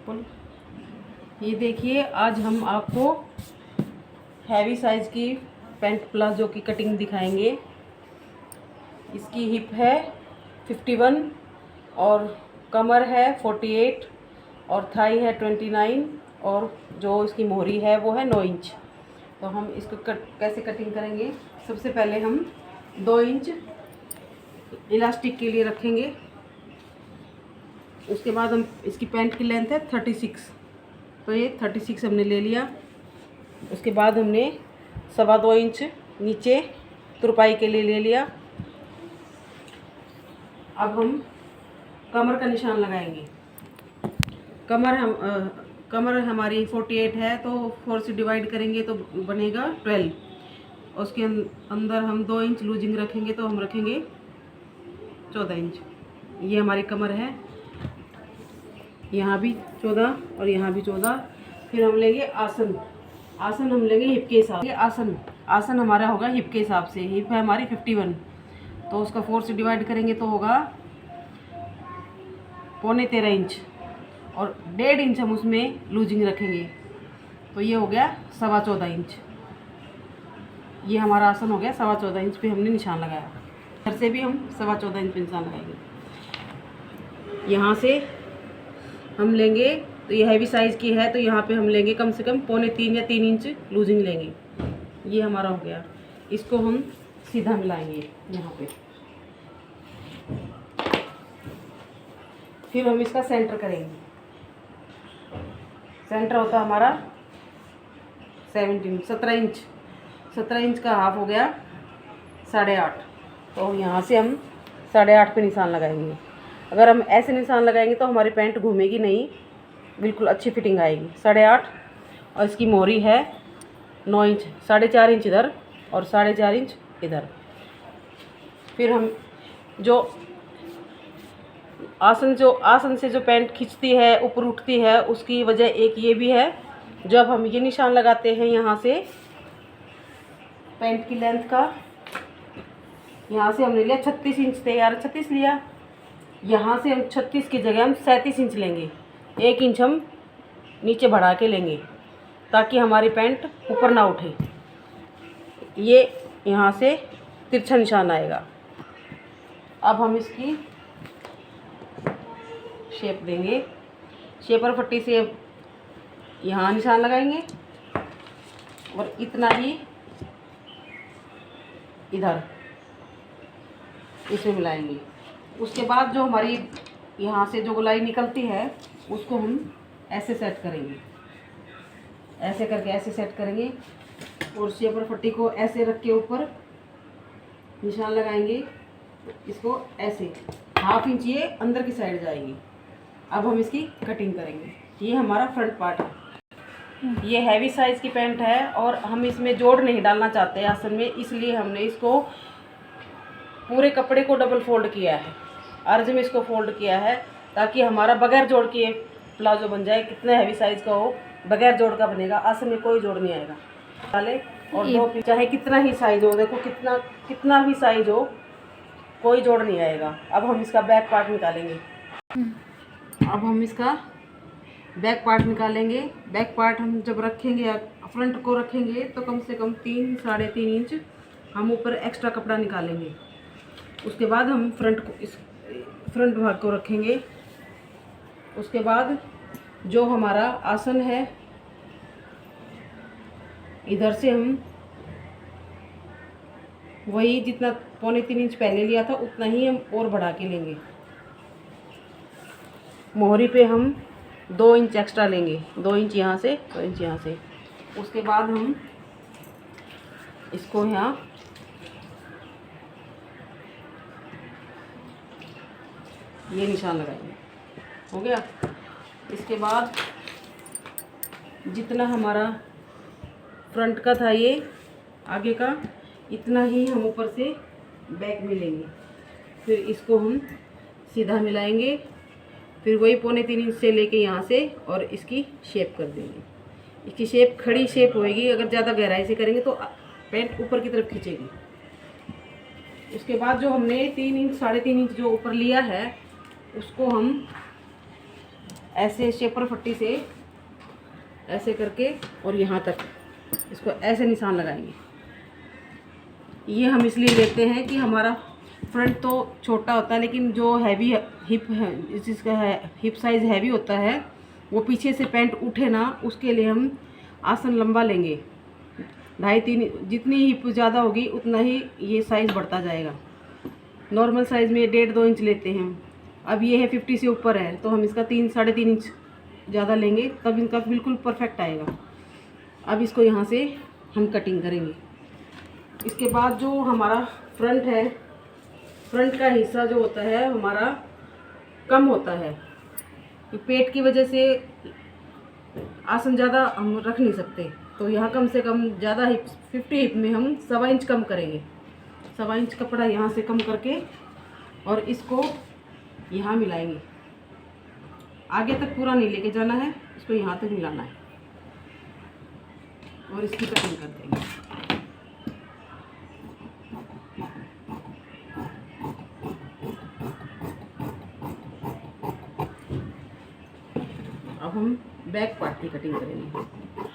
ये देखिए, आज हम आपको हैवी साइज़ की पैंट प्लाजो की कटिंग दिखाएंगे। इसकी हिप है 51 और कमर है 48 और थाई है 29 और जो इसकी मोहरी है वो है 9 इंच। तो हम इसको कैसे कटिंग करेंगे, सबसे पहले हम 2 इंच इलास्टिक के लिए रखेंगे। उसके बाद हम इसकी पैंट की लेंथ है 36, तो ये 36 हमने ले लिया। उसके बाद हमने 2.25 इंच नीचे तुरपाई के लिए ले लिया। अब हम कमर का निशान लगाएंगे। कमर हमारी 48 है, तो 4 से डिवाइड करेंगे तो बनेगा 12। उसके अंदर हम 2 इंच लूजिंग रखेंगे, तो हम रखेंगे 14 इंच। ये हमारी कमर है, यहाँ भी 14 और यहाँ भी 14। फिर हम लेंगे आसन हम लेंगे हिप के हिसाब से। आसन हमारा होगा हिप के हिसाब से। हिप है हमारी 51, तो उसका 4 से डिवाइड करेंगे तो होगा 13.25 इंच और 1.5 इंच हम उसमें लूजिंग रखेंगे, तो ये हो गया 14.25 इंच। ये हमारा आसन हो गया 14.25 इंच पे हमने निशान लगाया। इधर से भी हम 14.25 इंच पे निशान लगाएंगे। यहाँ से हम लेंगे, तो ये हैवी साइज़ की है, तो यहाँ पे हम लेंगे कम से कम 2.25 या 3 इंच लूजिंग लेंगे। ये हमारा हो गया। इसको हम सीधा मिलाएंगे यहाँ पे। फिर हम इसका सेंटर करेंगे। सेंटर होता हमारा 17 इंच का हाफ हो गया 8.5। तो यहाँ से हम 8.5 पे निशान लगाएंगे। अगर हम ऐसे निशान लगाएंगे तो हमारी पैंट घूमेगी नहीं, बिल्कुल अच्छी फिटिंग आएगी। 8.5 और इसकी मोहरी है 9 इंच, 4.5 इंच इधर और 4.5 इंच इधर। फिर हम जो आसन से जो पैंट खिंचती है, ऊपर उठती है, उसकी वजह एक ये भी है। जब हम ये निशान लगाते हैं यहाँ से पैंट की लेंथ का, यहाँ से हमने लिया 36 इंच तैयार, 36 लिया। यहाँ से हम 36 की जगह हम 37 इंच लेंगे। 1 इंच हम नीचे बढ़ा के लेंगे ताकि हमारी पैंट ऊपर ना उठे। ये यहाँ से तिरछा निशान आएगा। अब हम इसकी शेप देंगे। शेपर पट्टी से यहाँ निशान लगाएंगे और इतना ही इधर इसमें मिलाएंगे। उसके बाद जो हमारी यहाँ से जो गोलाई निकलती है उसको हम ऐसे सेट करेंगे, ऐसे करके ऐसे सेट करेंगे और शेपर पट्टी को ऐसे रख के ऊपर निशान लगाएंगे। इसको ऐसे 1/2 इंच ये अंदर की साइड जाएगी। अब हम इसकी कटिंग करेंगे। ये हमारा फ्रंट पार्ट है। ये हैवी साइज़ की पैंट है और हम इसमें जोड़ नहीं डालना चाहते आसन में, इसलिए हमने इसको पूरे कपड़े को डबल फोल्ड किया है। अर्ज में इसको फोल्ड किया है ताकि हमारा बगैर जोड़ के प्लाजो बन जाए। कितना हैवी साइज़ का हो, बगैर जोड़ का बनेगा। आसन में कोई जोड़ नहीं आएगा। डाले और 2 चाहे कितना ही साइज़ हो, देखो कितना भी साइज़ हो, कोई जोड़ नहीं आएगा। अब हम इसका बैक पार्ट निकालेंगे। बैक पार्ट हम जब रखेंगे, फ्रंट को रखेंगे तो कम से कम 3 साढ़े 3 इंच हम ऊपर एक्स्ट्रा कपड़ा निकालेंगे। उसके बाद हम फ्रंट भाग को रखेंगे। उसके बाद जो हमारा आसन है, इधर से हम वही जितना 2.25 इंच पहले लिया था उतना ही हम और बढ़ा के लेंगे। मोहरी पे हम 2 इंच एक्स्ट्रा लेंगे, 2 इंच यहाँ से, 2 इंच यहाँ से। उसके बाद हम इसको यहाँ ये निशान लगाएंगे। हो गया। इसके बाद जितना हमारा फ्रंट का था, ये आगे का, इतना ही हम ऊपर से बैक में लेंगे। फिर इसको हम सीधा मिलाएंगे। फिर वही 2.25 इंच से लेके यहाँ से और इसकी शेप कर देंगे। इसकी शेप खड़ी शेप होएगी। अगर ज़्यादा गहराई से करेंगे तो पैंट ऊपर की तरफ खींचेगी। उसके बाद जो हमने 3 इंच 3.5 इंच जो ऊपर लिया है उसको हम ऐसे शेपर फट्टी से ऐसे करके और यहाँ तक इसको ऐसे निशान लगाएंगे। ये हम इसलिए लेते हैं कि हमारा फ्रंट तो छोटा होता है, लेकिन जो हैवी हिप है, जिसका है हिप साइज़ हैवी होता है, वो पीछे से पैंट उठे ना, उसके लिए हम आसन लंबा लेंगे। 2.5-3, जितनी हिप ज़्यादा होगी उतना ही ये साइज़ बढ़ता जाएगा। नॉर्मल साइज़ में 1.5-2 इंच लेते हैं। अब ये है 50 से ऊपर है, तो हम इसका 3-3.5 इंच ज़्यादा लेंगे, तब इनका बिल्कुल परफेक्ट आएगा। अब इसको यहाँ से हम कटिंग करेंगे। इसके बाद जो हमारा फ्रंट है, फ्रंट का हिस्सा जो होता है हमारा कम होता है, तो पेट की वजह से आसन ज़्यादा हम रख नहीं सकते, तो यहाँ कम से कम ज़्यादा हिप 50 हिप में हम 1.25 इंच कम करेंगे। 1.25 इंच कपड़ा यहाँ से कम करके और इसको यहाँ मिलाएंगे। आगे तक पूरा नहीं लेके जाना है, इसको यहाँ तक मिलाना है और इसकी कटिंग कर देंगे। अब हम बैक पार्ट की कटिंग करेंगे।